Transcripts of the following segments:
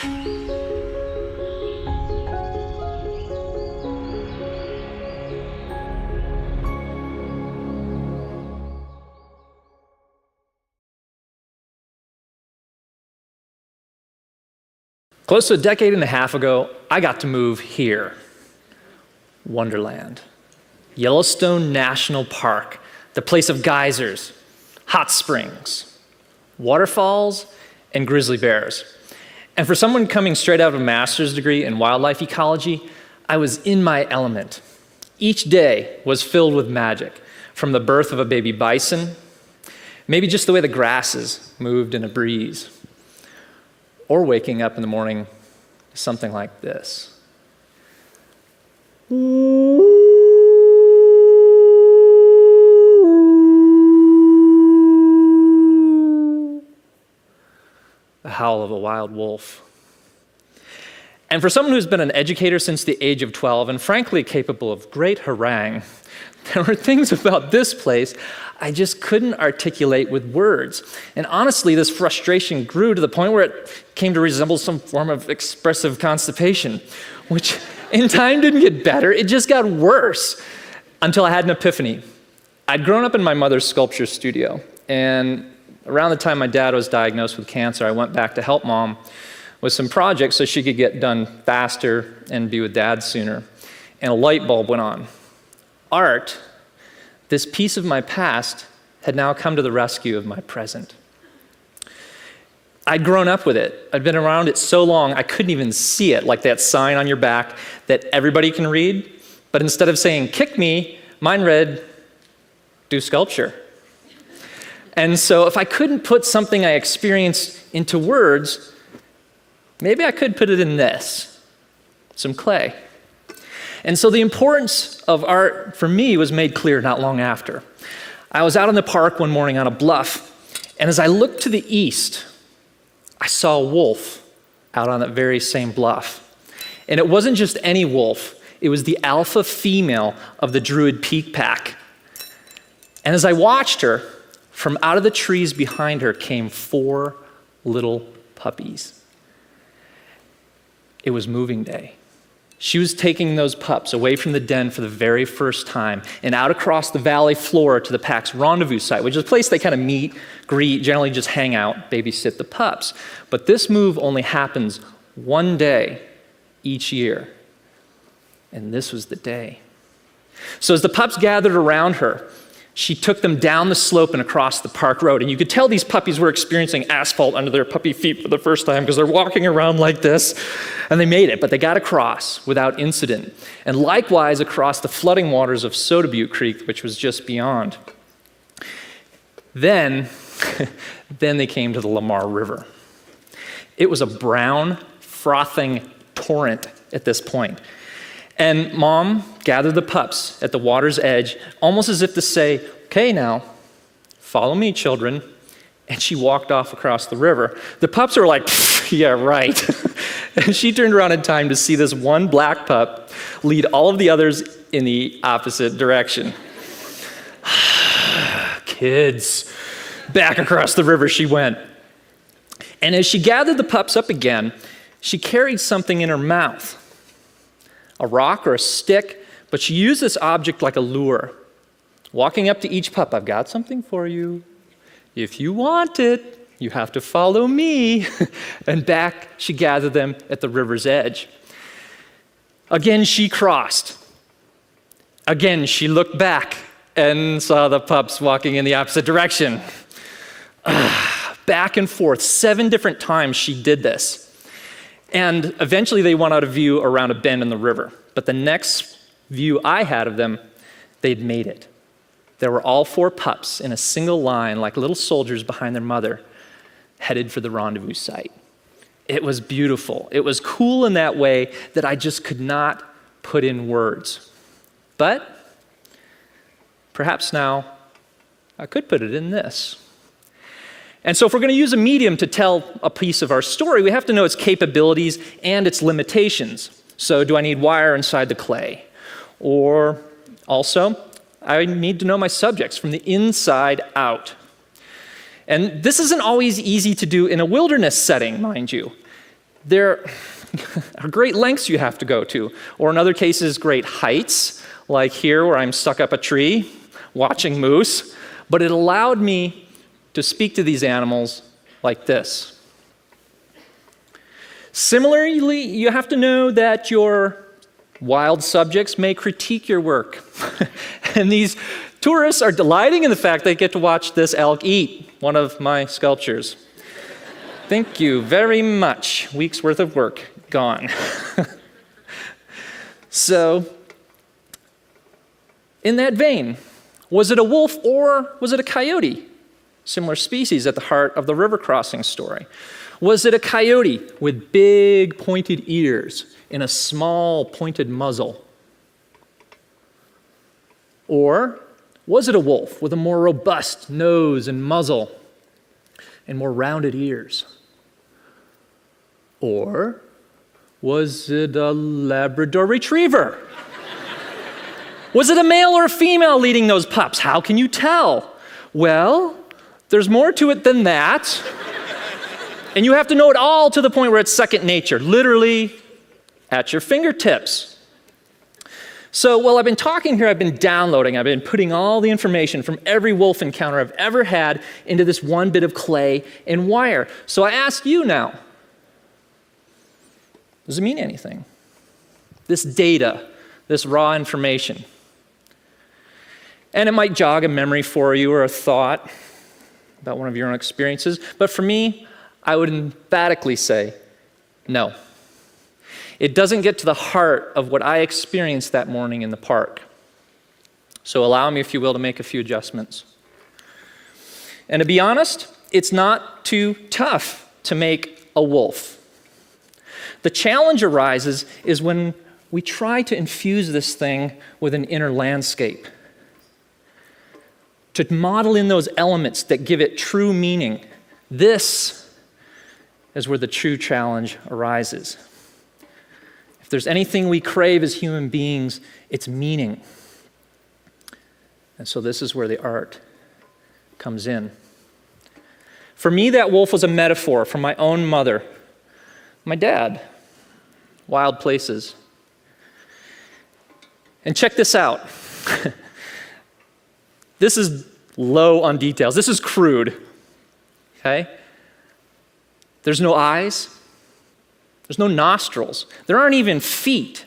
Close to a decade and a half ago, I got to move here, Wonderland, Yellowstone National Park, the place of geysers, hot springs, waterfalls, and grizzly bears. And for someone coming straight out of a master's degree in wildlife ecology, I was in my element. Each day was filled with magic, from the birth of a baby bison, maybe just the way the grasses moved in a breeze, or waking up in the morning to something like this. The howl of a wild wolf. And for someone who's been an educator since the age of 12 and frankly capable of great harangue, there were things about this place I just couldn't articulate with words. And honestly, this frustration grew to the point where it came to resemble some form of expressive constipation, which in time didn't get better, it just got worse until I had an epiphany. I'd grown up in my mother's sculpture studio, and around the time my dad was diagnosed with cancer, I went back to help mom with some projects so she could get done faster and be with dad sooner. And a light bulb went on. Art, this piece of my past, had now come to the rescue of my present. I'd grown up with it. I'd been around it so long I couldn't even see it, like that sign on your back that everybody can read. But instead of saying, "kick me," mine read, "do sculpture." And so if I couldn't put something I experienced into words, maybe I could put it in this, some clay. And so the importance of art for me was made clear not long after. I was out in the park one morning on a bluff, and as I looked to the east, I saw a wolf out on that very same bluff. And it wasn't just any wolf, it was the alpha female of the Druid Peak pack. And as I watched her, from out of the trees behind her came 4 little puppies. It was moving day. She was taking those pups away from the den for the very first time and out across the valley floor to the pack's rendezvous site, which is a place they kind of meet, greet, generally just hang out, babysit the pups. But this move only happens one day each year. And this was the day. So as the pups gathered around her, she took them down the slope and across the park road. And you could tell these puppies were experiencing asphalt under their puppy feet for the first time because they're walking around like this. And they made it, but they got across without incident. And likewise across the flooding waters of Soda Butte Creek, which was just beyond. Then they came to the Lamar River. It was a brown, frothing torrent at this point. And mom gathered the pups at the water's edge, almost as if to say, "Okay now, follow me, children." And she walked off across the river. The pups were like, "Yeah, right." And she turned around in time to see this one black pup lead all of the others in the opposite direction. Kids. Back across the river she went. And as she gathered the pups up again, she carried something in her mouth. A rock or a stick, but she used this object like a lure. Walking up to each pup, "I've got something for you. If you want it, you have to follow me." And back she gathered them at the river's edge. Again she crossed. Again she looked back and saw the pups walking in the opposite direction. Back and forth, 7 different times she did this. And eventually they went out of view around a bend in the river. But the next view I had of them, they'd made it. There were all 4 pups in a single line, like little soldiers behind their mother, headed for the rendezvous site. It was beautiful. It was cool in that way that I just could not put in words. But perhaps now I could put it in this. And so if we're going to use a medium to tell a piece of our story, we have to know its capabilities and its limitations. So do I need wire inside the clay? Or also, I need to know my subjects from the inside out. And this isn't always easy to do in a wilderness setting, mind you. there are great lengths you have to go to, or in other cases, great heights, like here where I'm stuck up a tree watching moose, but it allowed me to speak to these animals like this. Similarly, you have to know that your wild subjects may critique your work. And these tourists are delighting in the fact they get to watch this elk eat one of my sculptures. Thank you very much. Week's worth of work gone. So, in that vein, was it a wolf or was it a coyote? Similar species at the heart of the river crossing story. Was it a coyote with big pointed ears and a small pointed muzzle? Or was it a wolf with a more robust nose and muzzle and more rounded ears? Or was it a Labrador retriever? Was it a male or a female leading those pups? How can you tell? Well, there's more to it than that. And you have to know it all to the point where it's second nature, literally at your fingertips. So while I've been talking here, I've been downloading, I've been putting all the information from every wolf encounter I've ever had into this one bit of clay and wire. So I ask you now, does it mean anything? This data, this raw information. And it might jog a memory for you or a thought about one of your own experiences, but for me, I would emphatically say, no. It doesn't get to the heart of what I experienced that morning in the park. So allow me, if you will, to make a few adjustments. And to be honest, it's not too tough to make a wolf. The challenge arises is when we try to infuse this thing with an inner landscape, to model in those elements that give it true meaning. This is where the true challenge arises. If there's anything we crave as human beings, it's meaning. And so this is where the art comes in. For me, that wolf was a metaphor from my own mother, my dad, wild places. And check this out. This is low on details. This is crude, okay? There's no eyes. There's no nostrils. There aren't even feet.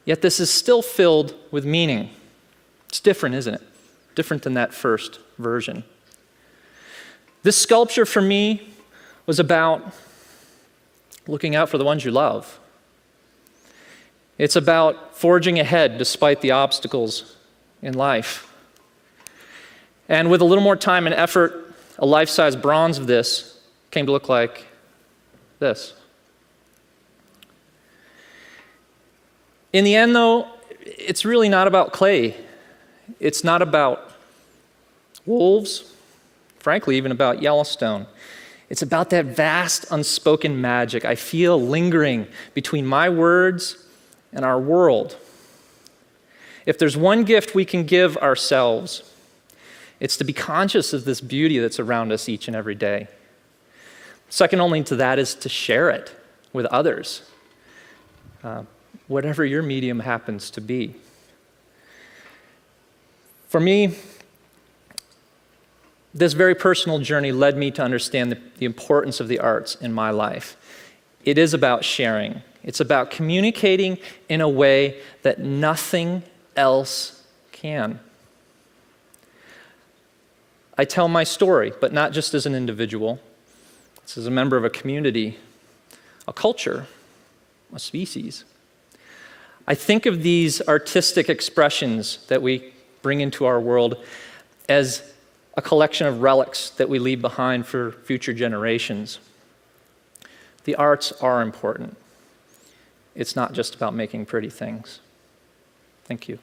Yet this is still filled with meaning. It's different, isn't it? Different than that first version. This sculpture for me was about looking out for the ones you love. It's about forging ahead despite the obstacles in life. And with a little more time and effort, a life-size bronze of this came to look like this. In the end, though, it's really not about clay. It's not about wolves, frankly, even about Yellowstone. It's about that vast, unspoken magic I feel lingering between my words and our world. If there's one gift we can give ourselves, it's to be conscious of this beauty that's around us each and every day. Second only to that is to share it with others, whatever your medium happens to be. For me, this very personal journey led me to understand the importance of the arts in my life. It is about sharing. It's about communicating in a way that nothing else can. I tell my story, but not just as an individual. It's as a member of a community, a culture, a species. I think of these artistic expressions that we bring into our world as a collection of relics that we leave behind for future generations. The arts are important. It's not just about making pretty things. Thank you.